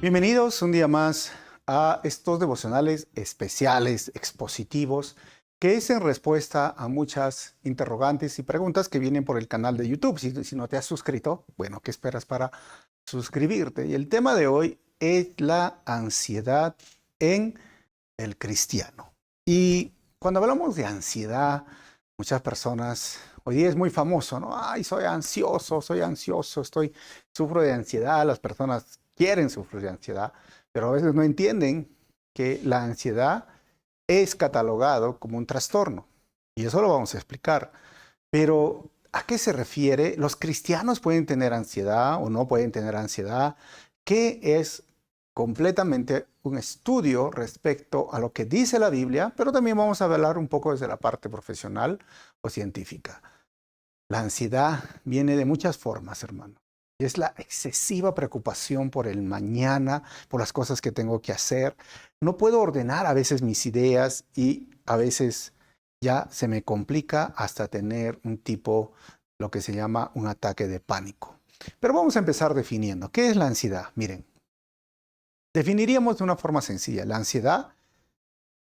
Bienvenidos un día más a estos devocionales especiales, expositivos, que es en respuesta a muchas interrogantes y preguntas que vienen por el canal de YouTube. Si no te has suscrito, bueno, ¿qué esperas para suscribirte? Y el tema de hoy es la ansiedad en el cristiano. Y cuando hablamos de ansiedad, muchas personas, hoy día es muy famoso, ¿no? Ay, soy ansioso, sufro de ansiedad. Las personas quieren sufrir de ansiedad, pero a veces no entienden que la ansiedad es catalogado como un trastorno. Y eso lo vamos a explicar. Pero, ¿a qué se refiere? ¿Los cristianos pueden tener ansiedad o no pueden tener ansiedad? ¿Qué es completamente un estudio respecto a lo que dice la Biblia? Pero también vamos a hablar un poco desde la parte profesional o científica. La ansiedad viene de muchas formas, hermano. Y es la excesiva preocupación por el mañana, por las cosas que tengo que hacer. No puedo ordenar a veces mis ideas y a veces ya se me complica hasta tener un tipo, lo que se llama un ataque de pánico. Pero vamos a empezar definiendo. ¿Qué es la ansiedad? Miren, definiríamos de una forma sencilla. La ansiedad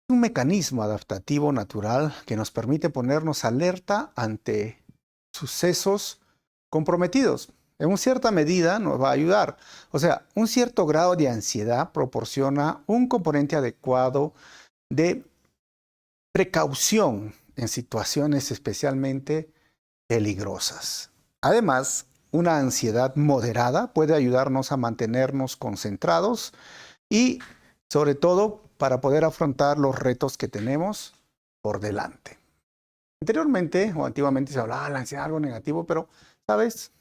es un mecanismo adaptativo natural que nos permite ponernos alerta ante sucesos comprometidos. En una cierta medida nos va a ayudar. O sea, un cierto grado de ansiedad proporciona un componente adecuado de precaución en situaciones especialmente peligrosas. Además, una ansiedad moderada puede ayudarnos a mantenernos concentrados y, sobre todo, para poder afrontar los retos que tenemos por delante. Anteriormente o antiguamente se hablaba de la ansiedad, algo negativo, pero, ¿sabes?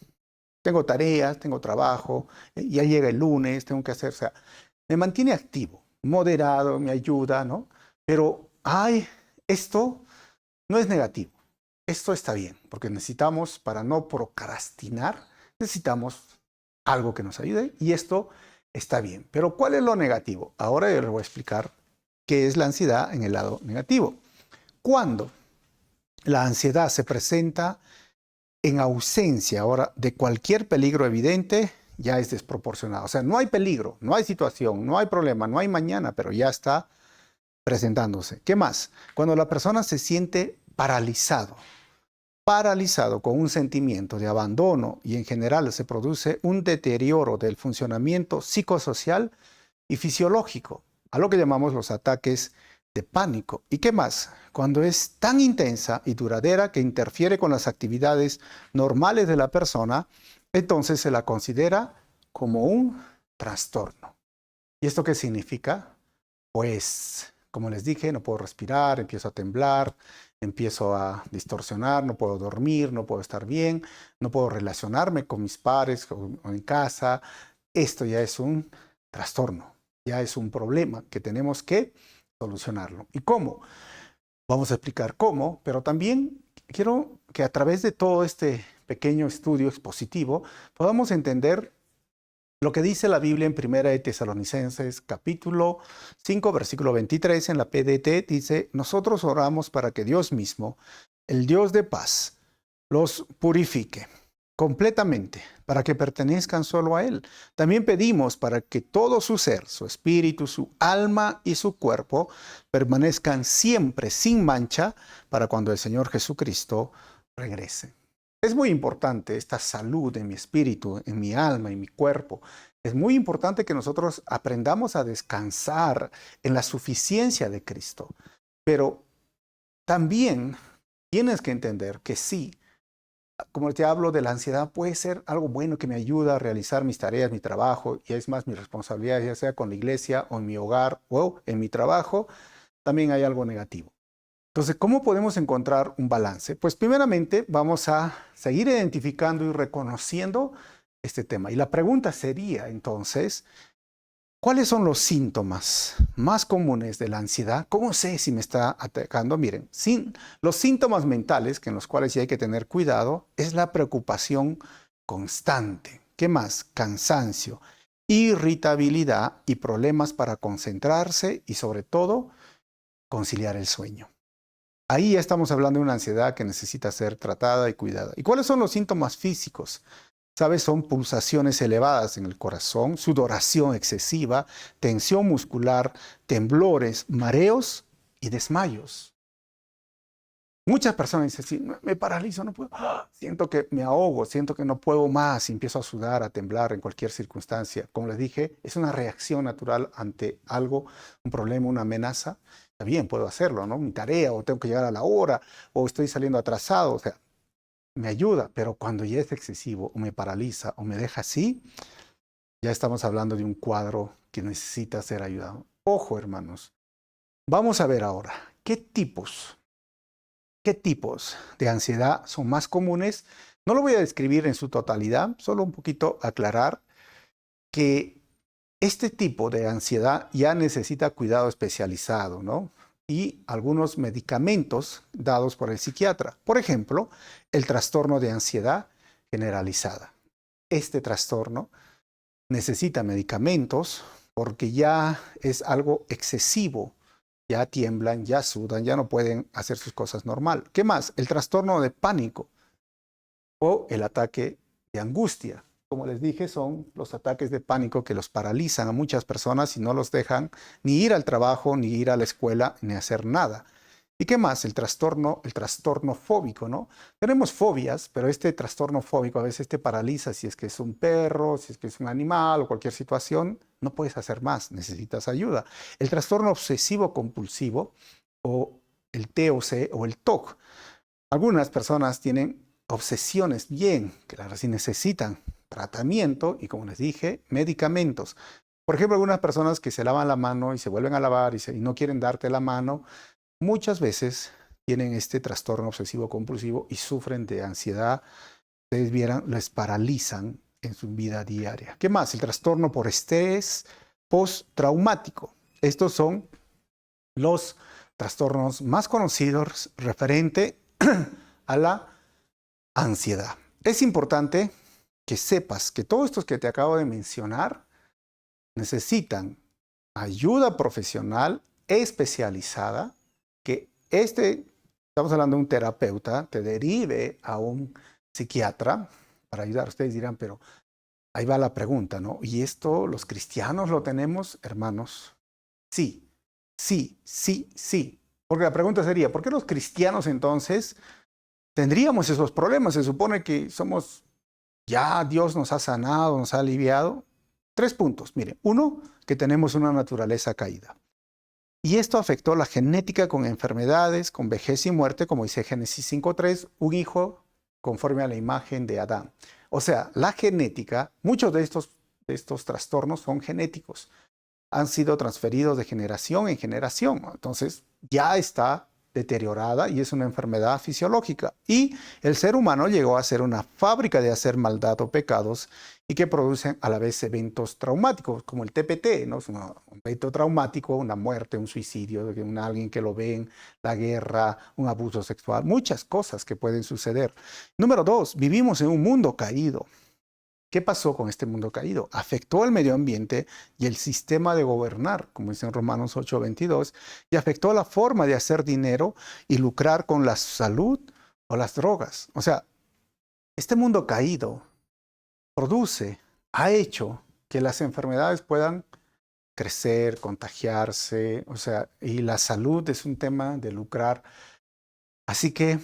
Tengo tareas, tengo trabajo, ya llega el lunes, tengo que hacer, o sea, me mantiene activo, moderado, me ayuda, ¿no? Pero, esto no es negativo, esto está bien, porque necesitamos, para no procrastinar, necesitamos algo que nos ayude y esto está bien. Pero ¿cuál es lo negativo? Ahora yo les voy a explicar qué es la ansiedad en el lado negativo. Cuando la ansiedad se presenta en ausencia ahora de cualquier peligro evidente, ya es desproporcionado. O sea, no hay peligro, no hay situación, no hay problema, no hay mañana, pero ya está presentándose. ¿Qué más? Cuando la persona se siente paralizado con un sentimiento de abandono y en general se produce un deterioro del funcionamiento psicosocial y fisiológico, a lo que llamamos los ataques de pánico. ¿Y qué más? Cuando es tan intensa y duradera que interfiere con las actividades normales de la persona, entonces se la considera como un trastorno. ¿Y esto qué significa? Pues, como les dije, no puedo respirar, empiezo a temblar, empiezo a distorsionar, no puedo dormir, no puedo estar bien, no puedo relacionarme con mis pares o en casa. Esto ya es un trastorno, ya es un problema que tenemos que solucionarlo. ¿Y cómo? Vamos a explicar cómo, pero también quiero que a través de todo este pequeño estudio expositivo podamos entender lo que dice la Biblia en Primera de Tesalonicenses, capítulo 5, versículo 23, en la PDT, dice: nosotros oramos para que Dios mismo, el Dios de paz, los purifique completamente, para que pertenezcan solo a Él. También pedimos para que todo su ser, su espíritu, su alma y su cuerpo permanezcan siempre sin mancha para cuando el Señor Jesucristo regrese. Es muy importante esta salud en mi espíritu, en mi alma, en mi cuerpo. Es muy importante que nosotros aprendamos a descansar en la suficiencia de Cristo. Pero también tienes que entender que sí, como te hablo de la ansiedad, puede ser algo bueno que me ayuda a realizar mis tareas, mi trabajo, y es más mi responsabilidad, ya sea con la iglesia o en mi hogar o en mi trabajo. También hay algo negativo. Entonces, ¿cómo podemos encontrar un balance? Pues primeramente vamos a seguir identificando y reconociendo este tema. Y la pregunta sería entonces, ¿cuáles son los síntomas más comunes de la ansiedad? ¿Cómo sé si me está atacando? Miren, los síntomas mentales, que en los cuales sí hay que tener cuidado, es la preocupación constante. ¿Qué más? Cansancio, irritabilidad y problemas para concentrarse y sobre todo conciliar el sueño. Ahí ya estamos hablando de una ansiedad que necesita ser tratada y cuidada. ¿Y cuáles son los síntomas físicos? ¿Sabes? Son pulsaciones elevadas en el corazón, sudoración excesiva, tensión muscular, temblores, mareos y desmayos. Muchas personas dicen, sí, me paralizo, no puedo, siento que me ahogo, siento que no puedo más, y empiezo a sudar, a temblar en cualquier circunstancia. Como les dije, es una reacción natural ante algo, un problema, una amenaza. Está bien, puedo hacerlo, ¿no? Mi tarea, o tengo que llegar a la hora, o estoy saliendo atrasado, o sea, me ayuda, pero cuando ya es excesivo, o me paraliza, o me deja así, ya estamos hablando de un cuadro que necesita ser ayudado. Ojo, hermanos, vamos a ver ahora, ¿qué tipos de ansiedad son más comunes? No lo voy a describir en su totalidad, solo un poquito aclarar que este tipo de ansiedad ya necesita cuidado especializado, ¿no? Y algunos medicamentos dados por el psiquiatra. Por ejemplo, el trastorno de ansiedad generalizada. Este trastorno necesita medicamentos porque ya es algo excesivo. Ya tiemblan, ya sudan, ya no pueden hacer sus cosas normal. ¿Qué más? El trastorno de pánico o el ataque de angustia. Como les dije, son los ataques de pánico que los paralizan a muchas personas y no los dejan ni ir al trabajo, ni ir a la escuela, ni hacer nada. ¿Y qué más? El trastorno fóbico, ¿no? Tenemos fobias, pero este trastorno fóbico a veces te paraliza si es que es un perro, si es que es un animal o cualquier situación, no puedes hacer más, necesitas ayuda. El trastorno obsesivo compulsivo o el TOC o el TOC. Algunas personas tienen obsesiones bien, claro, sí necesitan tratamiento y, como les dije, medicamentos. Por ejemplo, algunas personas que se lavan la mano y se vuelven a lavar y no quieren darte la mano, muchas veces tienen este trastorno obsesivo compulsivo y sufren de ansiedad. Ustedes vieran, les paralizan en su vida diaria. ¿Qué más? El trastorno por estrés postraumático. Estos son los trastornos más conocidos referente a la ansiedad. Es importante que sepas que todos estos que te acabo de mencionar necesitan ayuda profesional especializada, que estamos hablando de un terapeuta, te derive a un psiquiatra para ayudar. Ustedes dirán, pero ahí va la pregunta, ¿no? ¿Y esto los cristianos lo tenemos, hermanos? Sí, sí, sí, sí. Porque la pregunta sería, ¿por qué los cristianos entonces tendríamos esos problemas? Se supone que ya Dios nos ha sanado, nos ha aliviado. 3 puntos, miren. Uno, que tenemos una naturaleza caída. Y esto afectó la genética con enfermedades, con vejez y muerte, como dice Génesis 5:3, un hijo conforme a la imagen de Adán. O sea, la genética, muchos de estos trastornos son genéticos, han sido transferidos de generación en generación. Entonces, ya está deteriorada y es una enfermedad fisiológica. Y el ser humano llegó a ser una fábrica de hacer maldad o pecados y que producen a la vez eventos traumáticos, como el TPT, ¿no? Es un evento traumático, una muerte, un suicidio, alguien que lo ven, la guerra, un abuso sexual, muchas cosas que pueden suceder. Número 2, vivimos en un mundo caído. ¿Qué pasó con este mundo caído? Afectó el medio ambiente y el sistema de gobernar, como dice en Romanos 8:22, y afectó la forma de hacer dinero y lucrar con la salud o las drogas. O sea, este mundo caído ha hecho que las enfermedades puedan crecer, contagiarse, o sea, y la salud es un tema de lucrar. Así que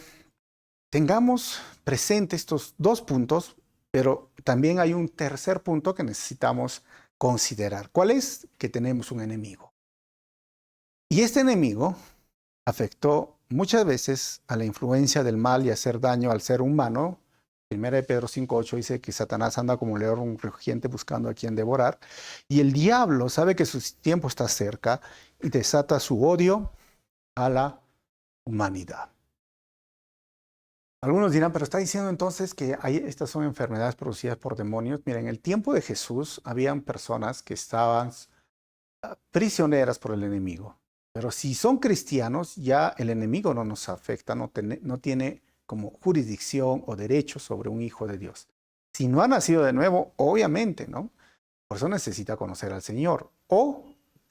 tengamos presente estos 2 puntos, pero también hay un tercer punto que necesitamos considerar. ¿Cuál es? Que tenemos un enemigo. Y este enemigo afectó muchas veces a la influencia del mal y hacer daño al ser humano. Primera de Pedro 5:8 dice que Satanás anda como un león rugiente buscando a quien devorar. Y el diablo sabe que su tiempo está cerca y desata su odio a la humanidad. Algunos dirán, pero está diciendo entonces que estas son enfermedades producidas por demonios. Mira, en el tiempo de Jesús habían personas que estaban prisioneras por el enemigo. Pero si son cristianos, ya el enemigo no nos afecta, no tiene como jurisdicción o derecho sobre un hijo de Dios. Si no ha nacido de nuevo, obviamente, ¿no? Por eso necesita conocer al Señor. O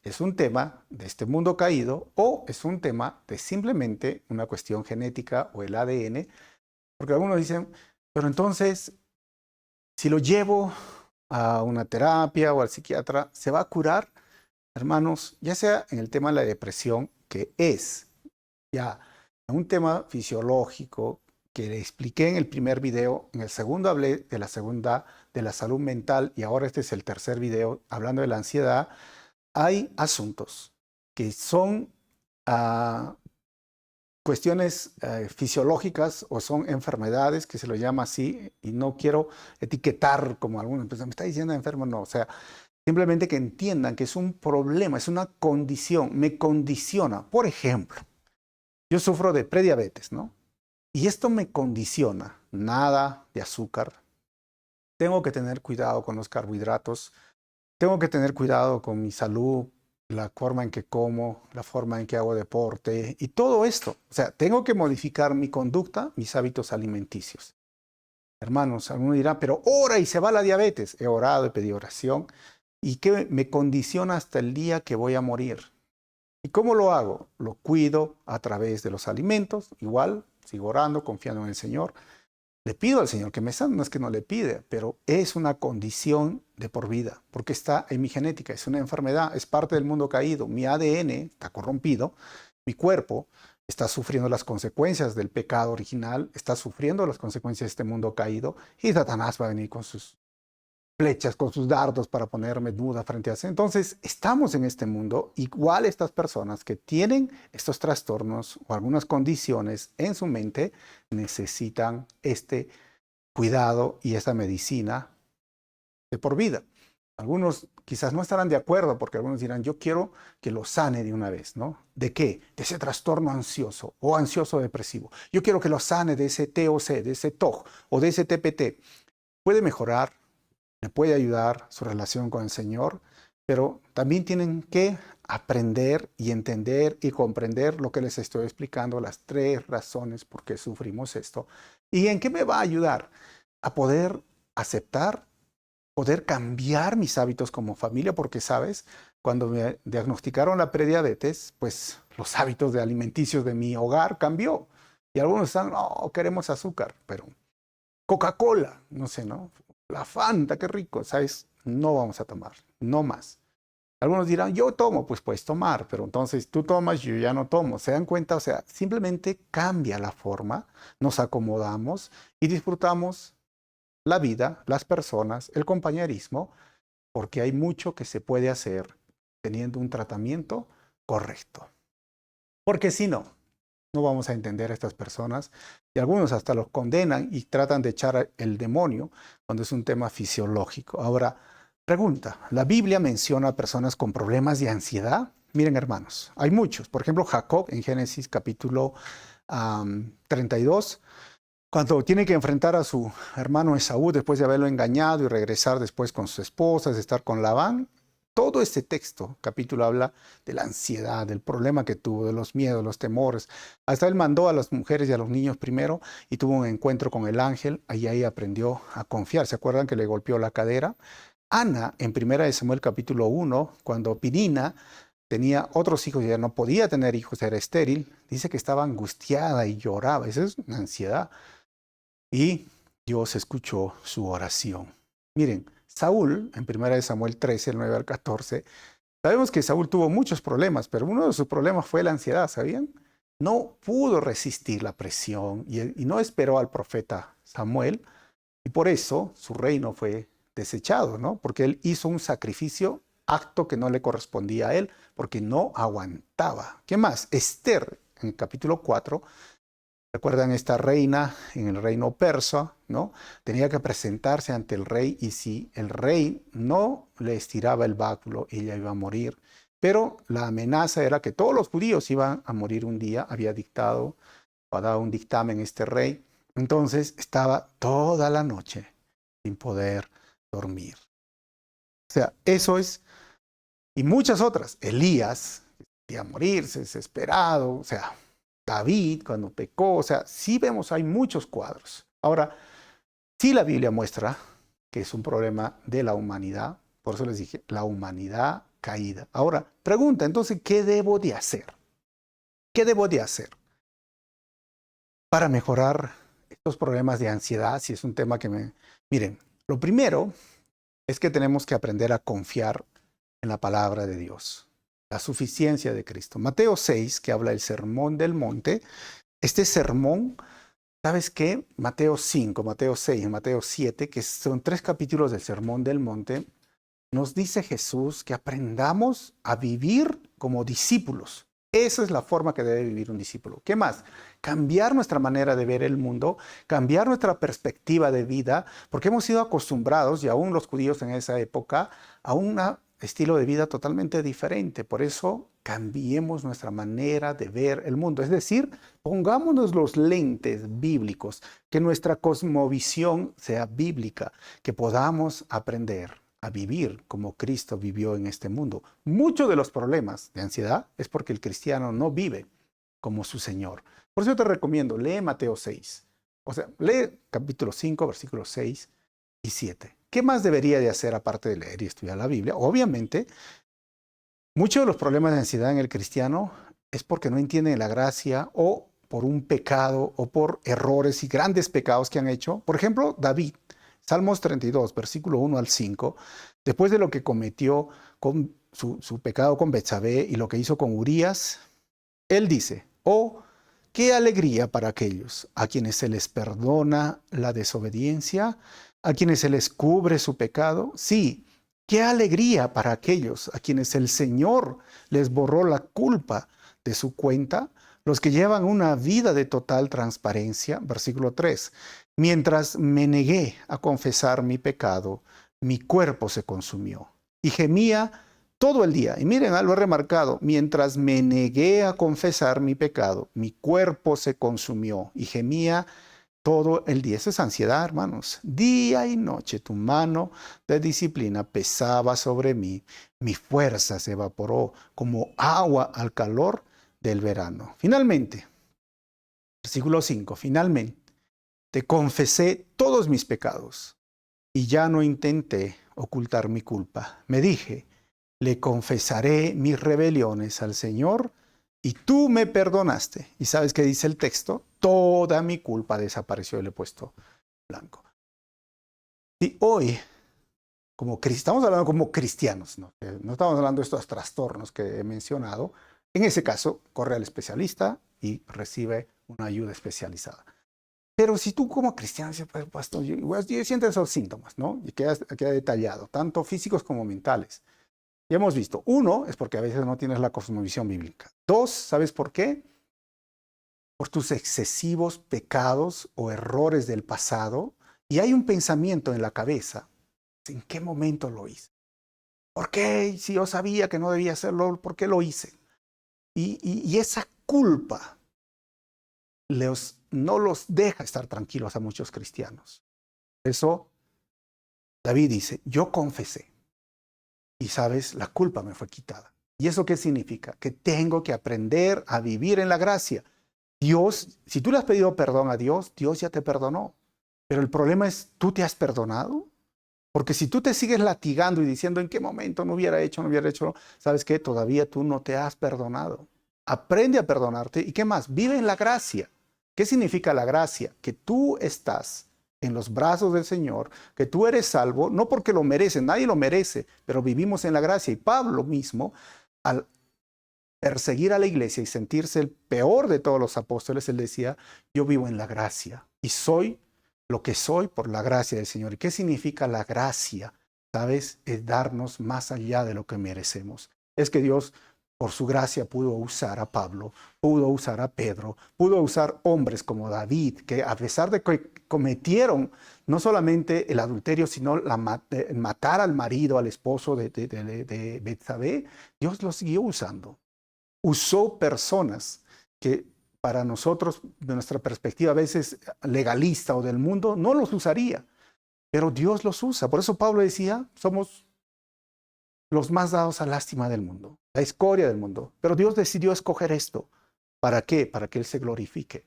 es un tema de este mundo caído, o es un tema de simplemente una cuestión genética o el ADN. Porque algunos dicen, pero entonces, Si lo llevo a una terapia o al psiquiatra, ¿se va a curar? Hermanos, ya sea en el tema de la depresión, que es ya un tema fisiológico que le expliqué en el primer video, en el segundo hablé de la segunda, de la salud mental, y ahora este es el tercer video hablando de la ansiedad. Hay asuntos que son cuestiones fisiológicas o son enfermedades que se lo llama así, y no quiero etiquetar como algunos, pues me está diciendo enfermo, no, o sea, simplemente que entiendan que es un problema, es una condición, me condiciona. Por ejemplo, yo sufro de prediabetes, ¿no? Y esto me condiciona, nada de azúcar, tengo que tener cuidado con los carbohidratos, tengo que tener cuidado con mi salud, la forma en que como, la forma en que hago deporte y todo esto. O sea, tengo que modificar mi conducta, mis hábitos alimenticios. Hermanos, alguno dirá, pero ora y se va la diabetes. He orado, he pedido oración y que me condiciona hasta el día que voy a morir. ¿Y cómo lo hago? Lo cuido a través de los alimentos, igual, sigo orando, confiando en el Señor. Le pido al Señor que me sane, no es que no le pide, pero es una condición de por vida, porque está en mi genética, es una enfermedad, es parte del mundo caído, mi ADN está corrompido, mi cuerpo está sufriendo las consecuencias del pecado original, está sufriendo las consecuencias de este mundo caído, y Satanás va a venir con sus flechas, con sus dardos para ponerme duda frente a eso. Entonces, estamos en este mundo, igual estas personas que tienen estos trastornos o algunas condiciones en su mente necesitan este cuidado y esta medicina de por vida. Algunos quizás no estarán de acuerdo porque algunos dirán, yo quiero que lo sane de una vez, ¿no? ¿De qué? De ese trastorno ansioso o ansioso depresivo. Yo quiero que lo sane de ese TOC, de ese TOC o de ese TPT. Puede mejorar, le puede ayudar su relación con el Señor, pero también tienen que aprender y entender y comprender lo que les estoy explicando, las 3 razones por qué sufrimos esto. ¿Y en qué me va a ayudar? A poder aceptar, poder cambiar mis hábitos como familia, porque, ¿sabes? Cuando me diagnosticaron la prediabetes, pues los hábitos de alimenticios de mi hogar cambió. Y algunos están, no, queremos azúcar, pero Coca-Cola, no sé, ¿no? La Fanta, qué rico, ¿sabes? No vamos a tomar, no más. Algunos dirán, yo tomo, pues puedes tomar, pero entonces tú tomas, yo ya no tomo. ¿Se dan cuenta? O sea, simplemente cambia la forma, nos acomodamos y disfrutamos la vida, las personas, el compañerismo, porque hay mucho que se puede hacer teniendo un tratamiento correcto. Porque si no, no vamos a entender a estas personas y algunos hasta los condenan y tratan de echar el demonio cuando es un tema fisiológico. Ahora, pregunta, ¿la Biblia menciona a personas con problemas de ansiedad? Miren, hermanos, hay muchos. Por ejemplo, Jacob en Génesis capítulo 32, cuando tiene que enfrentar a su hermano Esaú después de haberlo engañado y regresar después con sus esposas, estar con Labán. Todo este texto, capítulo, habla de la ansiedad, del problema que tuvo, de los miedos, los temores. Hasta él mandó a las mujeres y a los niños primero y tuvo un encuentro con el ángel. Ahí aprendió a confiar. ¿Se acuerdan que le golpeó la cadera? Ana, en 1 Samuel capítulo 1, cuando Pinina tenía otros hijos y ya no podía tener hijos, era estéril, dice que estaba angustiada y lloraba. Esa es una ansiedad. Y Dios escuchó su oración. Miren, Saúl, en 1 Samuel 13, el 9 al 14, sabemos que Saúl tuvo muchos problemas, pero uno de sus problemas fue la ansiedad, ¿sabían? No pudo resistir la presión y no esperó al profeta Samuel, y por eso su reino fue desechado, ¿no? Porque él hizo un sacrificio, acto que no le correspondía a él, porque no aguantaba. ¿Qué más? Esther, en el capítulo 4, recuerdan esta reina en el reino persa, ¿no? Tenía que presentarse ante el rey y si el rey no le estiraba el báculo, ella iba a morir. Pero la amenaza era que todos los judíos iban a morir un día. Había dictado o dado un dictamen este rey. Entonces estaba toda la noche sin poder dormir. O sea, eso es, y muchas otras. Elías iba a morirse desesperado, o sea, David cuando pecó, o sea, sí vemos, hay muchos cuadros. Ahora, sí la Biblia muestra que es un problema de la humanidad, por eso les dije, la humanidad caída. Ahora, pregunta, entonces, ¿qué debo de hacer? ¿Qué debo de hacer para mejorar estos problemas de ansiedad? Si es un tema que me... Miren, Lo primero es que tenemos que aprender a confiar en la palabra de Dios, la suficiencia de Cristo. Mateo 6, que habla del sermón del monte, este sermón, ¿sabes qué? Mateo 5, Mateo 6, Mateo 7, que son 3 capítulos del sermón del monte, nos dice Jesús que aprendamos a vivir como discípulos. Esa es la forma que debe vivir un discípulo. ¿Qué más? Cambiar nuestra manera de ver el mundo, cambiar nuestra perspectiva de vida, porque hemos sido acostumbrados, y aún los judíos en esa época, a un estilo de vida totalmente diferente. Por eso cambiemos nuestra manera de ver el mundo. Es decir, pongámonos los lentes bíblicos, que nuestra cosmovisión sea bíblica, que podamos aprender a vivir como Cristo vivió en este mundo. Muchos de los problemas de ansiedad es porque el cristiano no vive como su Señor. Por eso te recomiendo, lee Mateo 6. O sea, lee capítulo 5, versículos 6 y 7. ¿Qué más debería de hacer aparte de leer y estudiar la Biblia? Obviamente, muchos de los problemas de ansiedad en el cristiano es porque no entienden la gracia o por un pecado o por errores y grandes pecados que han hecho. Por ejemplo, David. Salmos 32, versículo 1 al 5, después de lo que cometió con su pecado con Betsabé y lo que hizo con Urías, él dice, oh, qué alegría para aquellos a quienes se les perdona la desobediencia, a quienes se les cubre su pecado. Sí, qué alegría para aquellos a quienes el Señor les borró la culpa de su cuenta, los que llevan una vida de total transparencia. Versículo 3. Mientras me negué a confesar mi pecado, mi cuerpo se consumió y gemía todo el día. Y miren, lo he remarcado, mientras me negué a confesar mi pecado, mi cuerpo se consumió y gemía todo el día. Esa es ansiedad, hermanos. Día y noche tu mano de disciplina pesaba sobre mí. Mi fuerza se evaporó como agua al calor del verano. Finalmente, versículo 5, finalmente, te confesé todos mis pecados y ya no intenté ocultar mi culpa. Me dije, le confesaré mis rebeliones al Señor y tú me perdonaste. ¿Y sabes qué dice el texto? Toda mi culpa desapareció y le he puesto blanco. Y hoy, estamos hablando como cristianos, ¿no? No estamos hablando de estos trastornos que he mencionado. En ese caso, corre al especialista y recibe una ayuda especializada. Pero si tú como cristiano dices, pues, pastor, yo siento esos síntomas, ¿no? Y queda detallado, tanto físicos como mentales. Ya hemos visto, uno, es porque a veces no tienes la cosmovisión bíblica. Dos, ¿sabes por qué? Por tus excesivos pecados o errores del pasado. Y hay un pensamiento en la cabeza, ¿en qué momento lo hice? ¿Por qué? Si yo sabía que no debía hacerlo, ¿por qué lo hice? Y esa culpa no los deja estar tranquilos a muchos cristianos. Por eso David dice, yo confesé y sabes, la culpa me fue quitada. ¿Y eso qué significa? Que tengo que aprender a vivir en la gracia. Dios, si tú le has pedido perdón a Dios, Dios ya te perdonó. Pero el problema es, ¿tú te has perdonado? Porque si tú te sigues latigando y diciendo en qué momento no hubiera hecho, ¿sabes qué? Todavía tú no te has perdonado. Aprende a perdonarte. ¿Y qué más? Vive en la gracia. ¿Qué significa la gracia? Que tú estás en los brazos del Señor, que tú eres salvo, no porque lo mereces, nadie lo merece, pero vivimos en la gracia. Y Pablo mismo, al perseguir a la iglesia y sentirse el peor de todos los apóstoles, él decía, yo vivo en la gracia y soy lo que soy por la gracia del Señor. ¿Y qué significa la gracia? ¿Sabes? Es darnos más allá de lo que merecemos. Es que Dios, por su gracia, pudo usar a Pablo, pudo usar a Pedro, pudo usar hombres como David, que a pesar de que cometieron no solamente el adulterio, sino matar al marido, al esposo de Betsabé, Dios los siguió usando. Usó personas que para nosotros, de nuestra perspectiva a veces legalista o del mundo, no los usaría, pero Dios los usa. Por eso Pablo decía, somos los más dados a lástima del mundo, la escoria del mundo. Pero Dios decidió escoger esto. ¿Para qué? Para que Él se glorifique.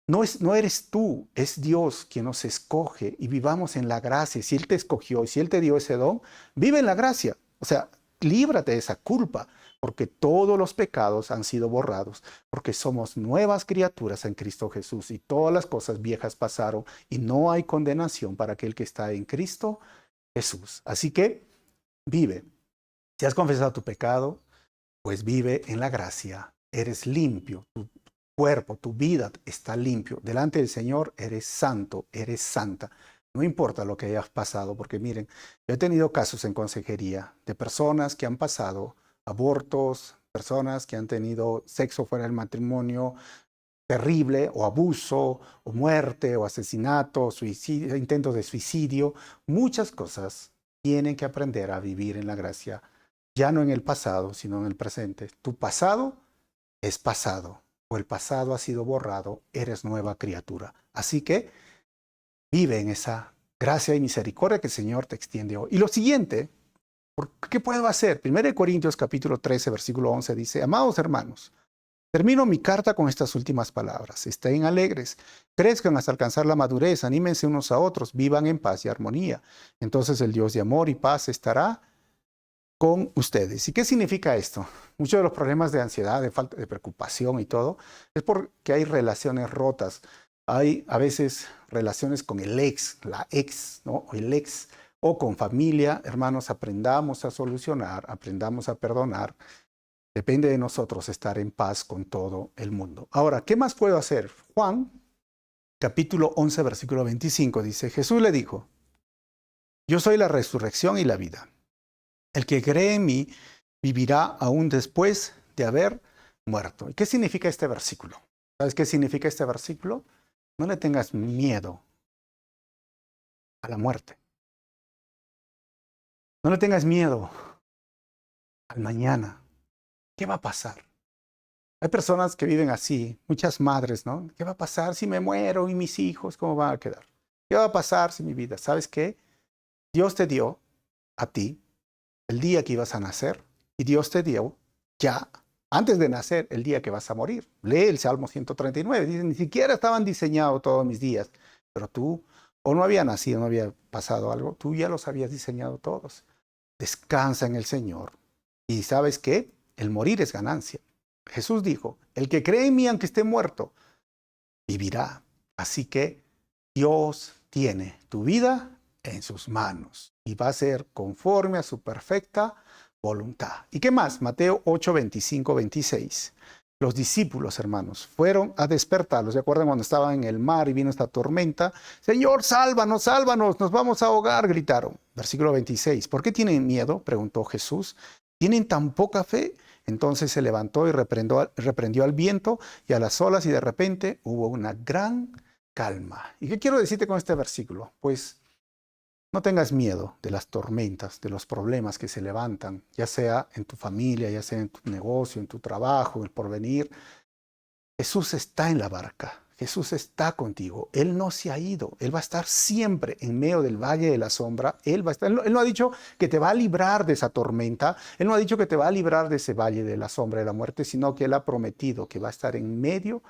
No eres tú, es Dios quien nos escoge y vivamos en la gracia. Si Él te escogió y si Él te dio ese don, vive en la gracia. O sea, líbrate de esa culpa, porque todos los pecados han sido borrados, porque somos nuevas criaturas en Cristo Jesús y todas las cosas viejas pasaron y no hay condenación para aquel que está en Cristo Jesús. Así que vive. Si has confesado tu pecado, pues vive en la gracia. Eres limpio, tu cuerpo, tu vida está limpio. Delante del Señor eres santo, eres santa. No importa lo que hayas pasado, porque miren, yo he tenido casos en consejería de personas que han pasado abortos, personas que han tenido sexo fuera del matrimonio terrible, o abuso, o muerte, o asesinato, suicidio, intentos de suicidio. Muchas cosas tienen que aprender a vivir en la gracia, ya no en el pasado, sino en el presente. Tu pasado es pasado, o el pasado ha sido borrado, eres nueva criatura. Así que vive en esa gracia y misericordia que el Señor te extiende hoy. Y lo siguiente, ¿qué puedo hacer? 1 Corintios capítulo 13, versículo 11 dice, amados hermanos, termino mi carta con estas últimas palabras. Estén alegres, crezcan hasta alcanzar la madurez, anímense unos a otros, vivan en paz y armonía. Entonces el Dios de amor y paz estará con ustedes. ¿Y qué significa esto? Muchos de los problemas de ansiedad, de falta de preocupación y todo, es porque hay relaciones rotas. Hay a veces relaciones con el ex, la ex, ¿no? O el ex, o con familia. Hermanos, aprendamos a solucionar, aprendamos a perdonar. Depende de nosotros estar en paz con todo el mundo. Ahora, ¿qué más puedo hacer? Juan, capítulo 11, versículo 25, dice, Jesús le dijo, yo soy la resurrección y la vida. El que cree en mí vivirá aún después de haber muerto. ¿Y qué significa este versículo? ¿Sabes qué significa este versículo? No le tengas miedo a la muerte. No le tengas miedo al mañana. ¿Qué va a pasar? Hay personas que viven así, muchas madres, ¿no? ¿Qué va a pasar si me muero y mis hijos cómo van a quedar? ¿Qué va a pasar si mi vida? ¿Sabes qué? Dios te dio a ti el día que ibas a nacer y Dios te dio ya antes de nacer el día que vas a morir. Lee el Salmo 139, dice, ni siquiera estaban diseñados todos mis días, pero tú o no había nacido, no había pasado algo, tú ya los habías diseñado todos. Descansa en el Señor. Y ¿sabes qué? El morir es ganancia. Jesús dijo, el que cree en mí aunque esté muerto, vivirá. Así que Dios tiene tu vida en sus manos y va a ser conforme a su perfecta voluntad. ¿Y qué más? Mateo 8, 25, 26. Los discípulos, hermanos, fueron a despertarlos. ¿Se acuerdan cuando estaban en el mar y vino esta tormenta? Señor, sálvanos, sálvanos, nos vamos a ahogar, gritaron. Versículo 26. ¿Por qué tienen miedo? Preguntó Jesús. ¿Tienen tan poca fe? Entonces se levantó y reprendió al viento y a las olas y de repente hubo una gran calma. ¿Y qué quiero decirte con este versículo? Pues no tengas miedo de las tormentas, de los problemas que se levantan, ya sea en tu familia, ya sea en tu negocio, en tu trabajo, en el porvenir. Jesús está en la barca. Jesús está contigo. Él no se ha ido. Él va a estar siempre en medio del valle de la sombra. Él va a estar. Él no ha dicho que te va a librar de esa tormenta. Él no ha dicho que te va a librar de ese valle de la sombra de la muerte, sino que Él ha prometido que va a estar en medio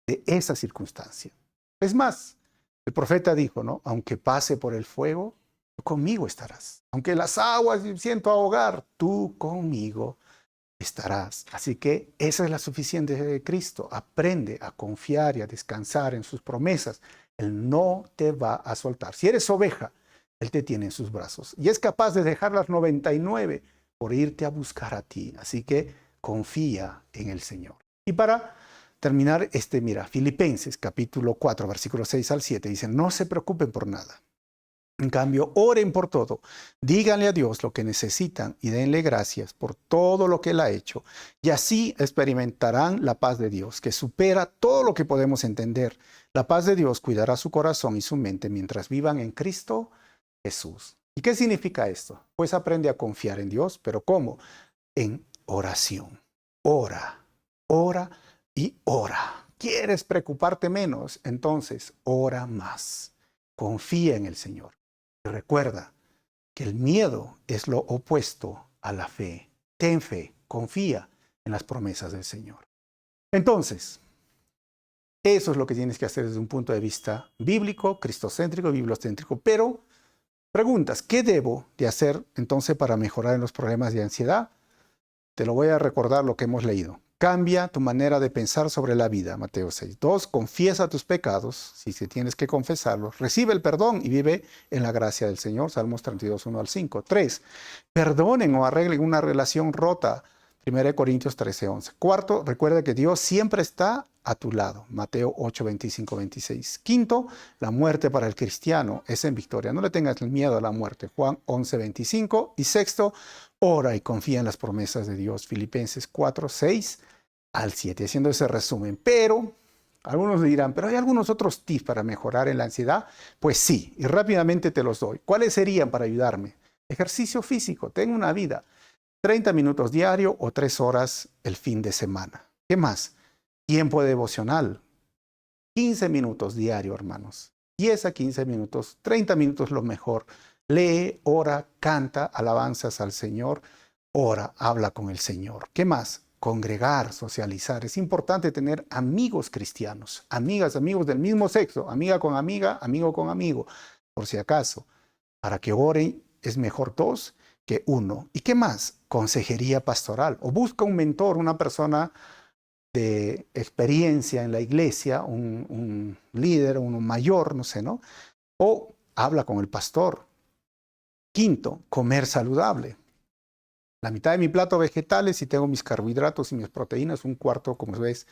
de esa circunstancia. Es más, el profeta dijo, ¿no? Aunque pase por el fuego, tú conmigo estarás. Aunque las aguas siento ahogar, tú conmigo estarás. Así que esa es la suficiencia de Cristo. Aprende a confiar y a descansar en sus promesas. Él no te va a soltar. Si eres oveja, Él te tiene en sus brazos. Y es capaz de dejar las 99 por irte a buscar a ti. Así que confía en el Señor. Y para terminar, mira, Filipenses capítulo 4, versículos 6 al 7, dice, no se preocupen por nada. En cambio, oren por todo. Díganle a Dios lo que necesitan y denle gracias por todo lo que Él ha hecho. Y así experimentarán la paz de Dios, que supera todo lo que podemos entender. La paz de Dios cuidará su corazón y su mente mientras vivan en Cristo Jesús. ¿Y qué significa esto? Pues aprende a confiar en Dios, pero ¿cómo? En oración. Ora, ora y ora. ¿Quieres preocuparte menos? Entonces, ora más. Confía en el Señor. Y recuerda que el miedo es lo opuesto a la fe. Ten fe, confía en las promesas del Señor. Entonces, eso es lo que tienes que hacer desde un punto de vista bíblico, cristocéntrico, bibliocéntrico. Pero preguntas, ¿qué debo de hacer entonces para mejorar en los problemas de ansiedad? Te lo voy a recordar lo que hemos leído. Cambia tu manera de pensar sobre la vida, Mateo 6. 2. Confiesa tus pecados, si tienes que confesarlos. Recibe el perdón y vive en la gracia del Señor, Salmos 32, 1 al 5. 3. Perdonen o arreglen una relación rota, 1 Corintios 13, 11. 4. Recuerda que Dios siempre está a tu lado, Mateo 8, 25, 26. 5. La muerte para el cristiano es en victoria. No le tengas miedo a la muerte, Juan 11, 25. Y 6. Ora y confía en las promesas de Dios, Filipenses 4, 6 al 7, haciendo ese resumen. Pero algunos dirán, ¿pero hay algunos otros tips para mejorar en la ansiedad? Pues sí, y rápidamente te los doy. ¿Cuáles serían para ayudarme? Ejercicio físico, tengo una vida. 30 minutos diario o 3 horas el fin de semana. ¿Qué más? Tiempo devocional. 15 minutos diario, hermanos. 10 a 15 minutos, 30 minutos lo mejor. Lee, ora, canta, alabanzas al Señor. Ora, habla con el Señor. ¿Qué más? Congregar, socializar. Es importante tener amigos cristianos, amigas, amigos del mismo sexo, amiga con amiga, amigo con amigo, por si acaso. Para que oren es mejor 2 que 1. ¿Y qué más? Consejería pastoral. O busca un mentor, una persona de experiencia en la iglesia, un líder, uno mayor, no sé, ¿no? O habla con el pastor. 5, comer saludable. La mitad de mi plato vegetales y tengo mis carbohidratos y mis proteínas, un cuarto, como ves,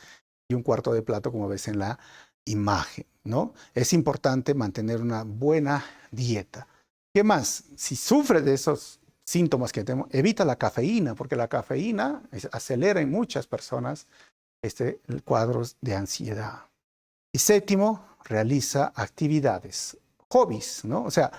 y un cuarto de plato, como ves en la imagen, ¿no? Es importante mantener una buena dieta. ¿Qué más? Si sufres de esos síntomas que tenemos, evita la cafeína, porque la cafeína acelera en muchas personas cuadros de ansiedad. Y 7, realiza actividades, hobbies, ¿no? O sea,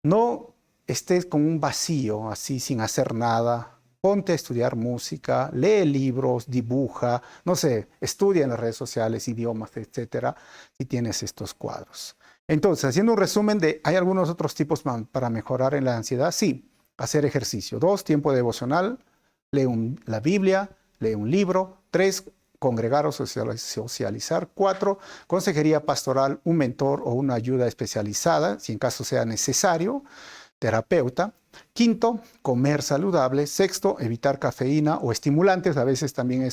no estés con un vacío así sin hacer nada. Ponte a estudiar música, lee libros, dibuja, no sé, estudia en las redes sociales, idiomas, etcétera, si tienes estos cuadros. Entonces, haciendo un resumen ¿hay algunos otros tipos para mejorar en la ansiedad? Sí, hacer ejercicio. 2, tiempo devocional, lee la Biblia, lee un libro. 3, congregar o socializar. 4, consejería pastoral, un mentor o una ayuda especializada, si en caso sea necesario, terapeuta. 5, comer saludable. 6, evitar cafeína o estimulantes. A veces también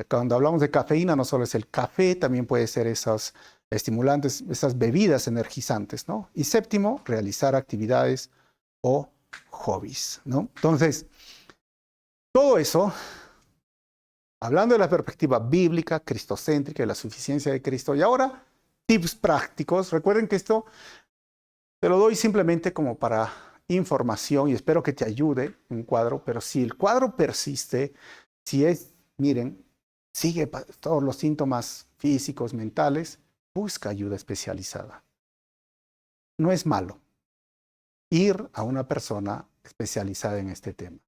cuando hablamos de cafeína, no solo es el café, también puede ser esos estimulantes, esas bebidas energizantes, ¿no? Y 7, realizar actividades o hobbies, ¿no? Entonces, todo eso, hablando de la perspectiva bíblica, cristocéntrica, de la suficiencia de Cristo. Y ahora, tips prácticos. Recuerden que esto te lo doy simplemente como para información y espero que te ayude un cuadro, pero si el cuadro persiste, miren, sigue todos los síntomas físicos, mentales, busca ayuda especializada. No es malo ir a una persona especializada en este tema.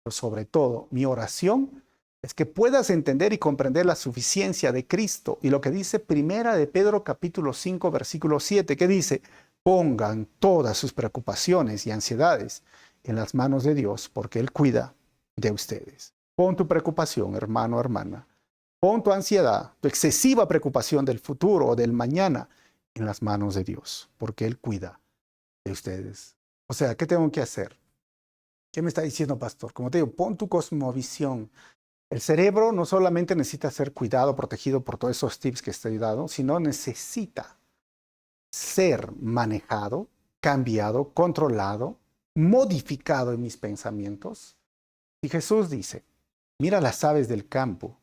Pero sobre todo, mi oración es que puedas entender y comprender la suficiencia de Cristo. Y lo que dice Primera de Pedro capítulo 5, versículo 7, que dice, pongan todas sus preocupaciones y ansiedades en las manos de Dios, porque Él cuida de ustedes. Pon tu preocupación, hermano o hermana. Pon tu ansiedad, tu excesiva preocupación del futuro o del mañana en las manos de Dios, porque Él cuida de ustedes. O sea, ¿qué tengo que hacer? ¿Qué me está diciendo, pastor? Como te digo, pon tu cosmovisión. El cerebro no solamente necesita ser cuidado, protegido por todos esos tips que estoy dando, sino necesita ser manejado, cambiado, controlado, modificado en mis pensamientos. Y Jesús dice, mira las aves del campo.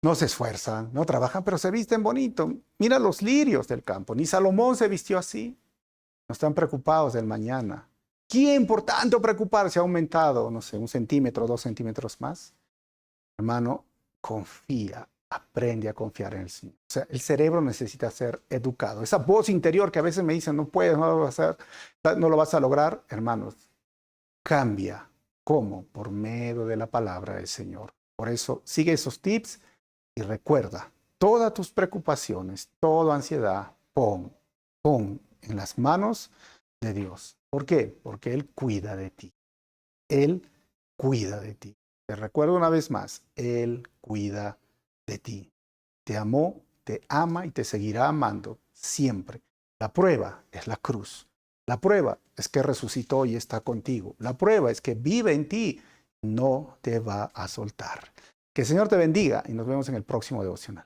No se esfuerzan, no trabajan, pero se visten bonito. Mira los lirios del campo. Ni Salomón se vistió así. No están preocupados del mañana. ¿Quién por tanto preocuparse ha aumentado, no sé, 1 centímetro, 2 centímetros más? Hermano, confía, aprende a confiar en el Señor. O sea, el cerebro necesita ser educado. Esa voz interior que a veces me dice, no puedes, no lo vas a hacer, no lo vas a lograr, hermanos, cambia. ¿Cómo? Por medio de la palabra del Señor. Por eso, sigue esos tips y recuerda, todas tus preocupaciones, toda ansiedad, pon en las manos de Dios. ¿Por qué? Porque Él cuida de ti. Él cuida de ti. Te recuerdo una vez más, Él cuida de ti. Te amó, te ama y te seguirá amando siempre. La prueba es la cruz. La prueba es que resucitó y está contigo. La prueba es que vive en ti no te va a soltar. Que el Señor te bendiga y nos vemos en el próximo devocional.